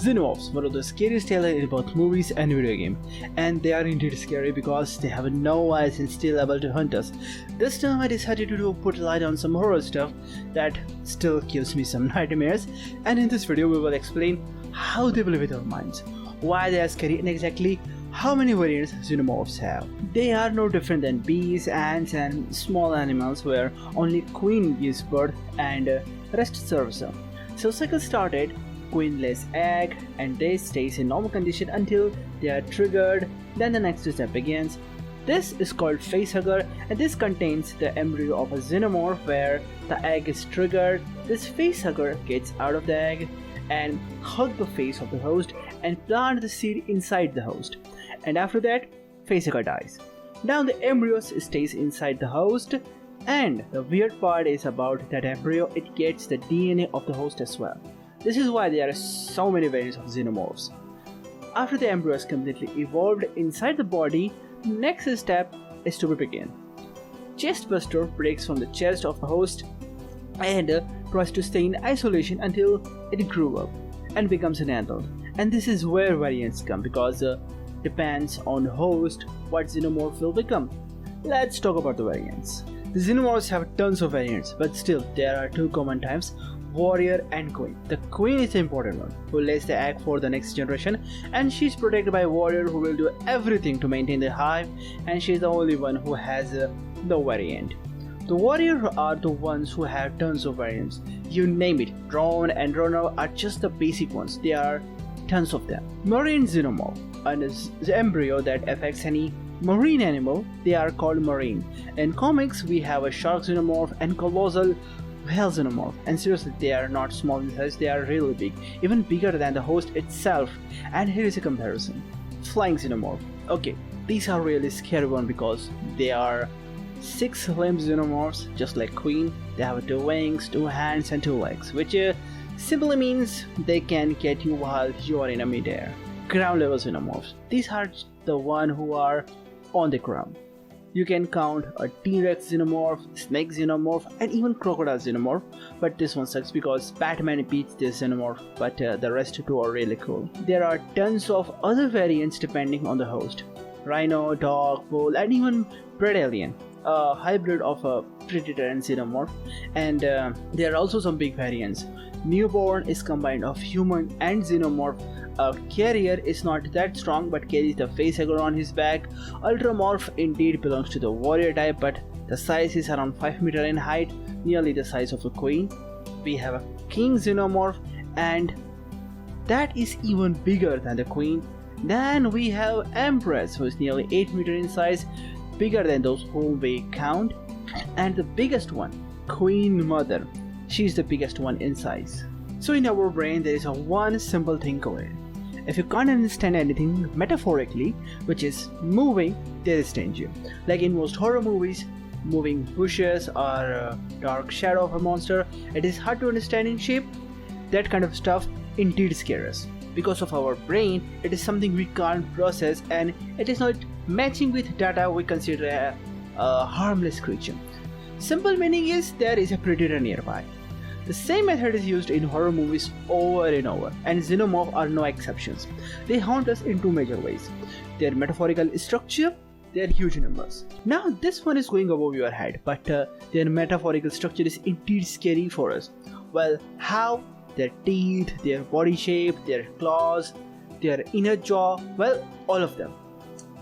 Xenomorphs, one of the scariest aliens in both movies and video game, and they are indeed scary because they have no eyes and still able to hunt us. This time I decided to put light on some horror stuff that still gives me some nightmares, and in this video we will explain how they play with our minds, why they are scary, and exactly how many variants Xenomorphs have. They are no different than bees, ants, and small animals where only queen gives birth and rest serves them. So cycle started. Queen lays egg and they stays in normal condition until they are triggered. Then the next step begins. This is called facehugger, and this contains the embryo of a xenomorph where the egg is triggered. This facehugger gets out of the egg and hug the face of the host and plant the seed inside the host. And after that, facehugger dies. Now the embryo stays inside the host, and the weird part is about that embryo, it gets the DNA of the host as well. This is why there are so many variants of xenomorphs. After the embryo is completely evolved inside the body, the next step is to begin. Chestbuster breaks from the chest of the host and tries to stay in isolation until it grew up and becomes an adult. And this is where variants come, because depends on host what xenomorph will become. Let's talk about the variants. The xenomorphs have tons of variants, but still there are two common types: warrior and queen. The queen is the important one, who lays the egg for the next generation, and she's protected by a warrior who will do everything to maintain the hive, and she's the only one who has the variant. The warrior are the ones who have tons of variants. You name it, drone and droner are just the basic ones. There are tons of them. Marine xenomorph, and the embryo that affects any marine animal, they are called marine. In comics, we have a shark xenomorph and colossal whale xenomorph, and seriously, they are not small in size, they are really big, even bigger than the host itself. And here is a comparison. Flying xenomorph. Okay, these are really scary one because they are 6-limbed xenomorphs, just like queen. They have 2 wings, 2 hands, and 2 legs, which simply means they can get you while you are in a mid-air. Ground level xenomorphs. These are the one who are on the ground. You can count a T-Rex xenomorph, snake xenomorph, and even crocodile xenomorph, but this one sucks because Batman beats this xenomorph, but the rest 2 are really cool. There are tons of other variants depending on the host. Rhino, dog, bull, and even Predalien, a hybrid of a predator and xenomorph, and there are also some big variants. Newborn is combined of human and xenomorph. A carrier is not that strong but carries the facehugger on his back. Ultramorph indeed belongs to the warrior type, but the size is around 5 meters in height, nearly the size of a queen. We have a king xenomorph, and that is even bigger than the queen. Then we have empress, who is nearly 8 meters in size, bigger than those whom we count. And the biggest one, queen mother, she is the biggest one in size. So in our brain there is a one simple thing called: if you can't understand anything metaphorically, which is moving, there is danger. Like in most horror movies, moving bushes or a dark shadow of a monster, it is hard to understand in shape. That kind of stuff indeed scares us. Because of our brain, it is something we can't process, and it is not matching with data we consider a harmless creature. Simple meaning is there is a predator nearby. The same method is used in horror movies over and over, and xenomorphs are no exceptions. They haunt us in 2 major ways: their metaphorical structure, their huge numbers. Now this one is going above your head, but their metaphorical structure is indeed scary for us. Well, how? Their teeth, their body shape, their claws, their inner jaw, well, all of them.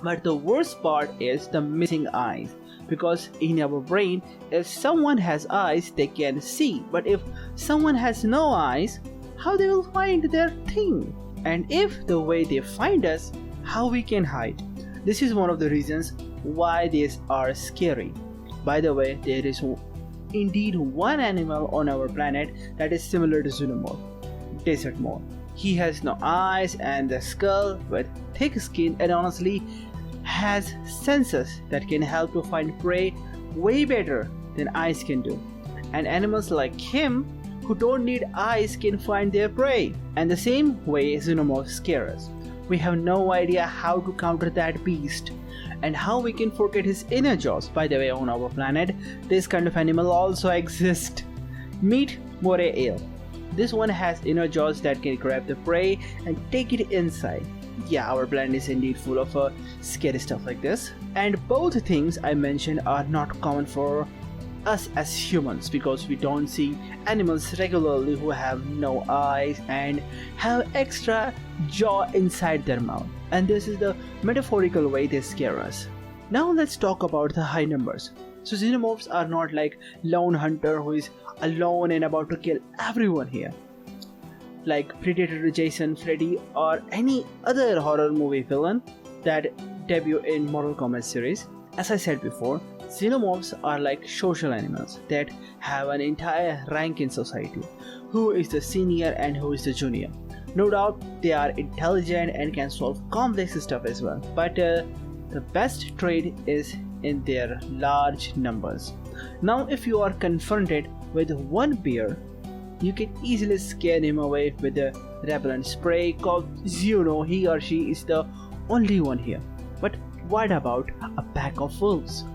But the worst part is the missing eyes. Because in our brain, if someone has eyes, they can see, but if someone has no eyes, how they will find their thing? And if the way they find us, how we can hide? This is one of the reasons why these are scary. By the way, there is indeed one animal on our planet that is similar to Xenomorph, desert moth. He has no eyes and a skull with thick skin, and honestly has senses that can help to find prey way better than eyes can do. And animals like him who don't need eyes can find their prey. And the same way Xenomorphs scare us. We have no idea how to counter that beast, and how we can forget his inner jaws. By the way, on our planet, this kind of animal also exists. Meet moray eel. This one has inner jaws that can grab the prey and take it inside. Yeah, our planet is indeed full of scary stuff like this. And both things I mentioned are not common for us as humans, because we don't see animals regularly who have no eyes and have extra jaw inside their mouth. And this is the metaphorical way they scare us. Now let's talk about the high numbers. So Xenomorphs are not like lone hunter who is alone and about to kill everyone here, like Predator, Jason, Freddy, or any other horror movie villain that debut in Mortal Kombat series. As I said before, Xenomorphs are like social animals that have an entire rank in society. Who is the senior and who is the junior? No doubt they are intelligent and can solve complex stuff as well. But the best trait is in their large numbers. Now if you are confronted with one bear, you can easily scare him away with a repellent spray called Xeno. He or she is the only one here. But what about a pack of wolves?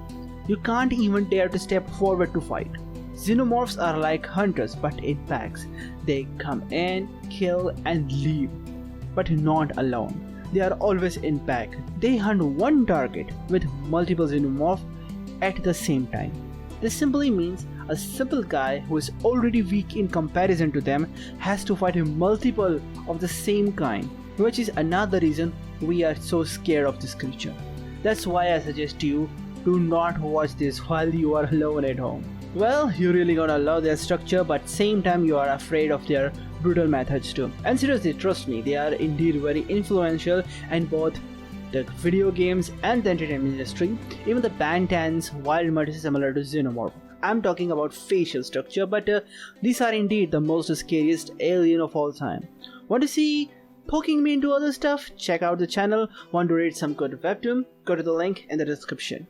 You can't even dare to step forward to fight. Xenomorphs are like hunters but in packs. They come in, kill and leave, but not alone. They are always in pack. They hunt one target with multiple xenomorphs at the same time. This simply means a simple guy who is already weak in comparison to them has to fight multiple of the same kind, which is another reason we are so scared of this creature. That's why I suggest you do not watch this while you are alone at home. Well, you're really gonna love their structure, but same time you are afraid of their brutal methods too. And seriously, trust me, they are indeed very influential in both the video games and the entertainment industry. Even the Bantan's wild mud is similar to Xenomorph. I'm talking about facial structure, but these are indeed the most scariest alien of all time. Want to see poking me into other stuff? Check out the channel. Want to read some good webtoon? Go to the link in the description.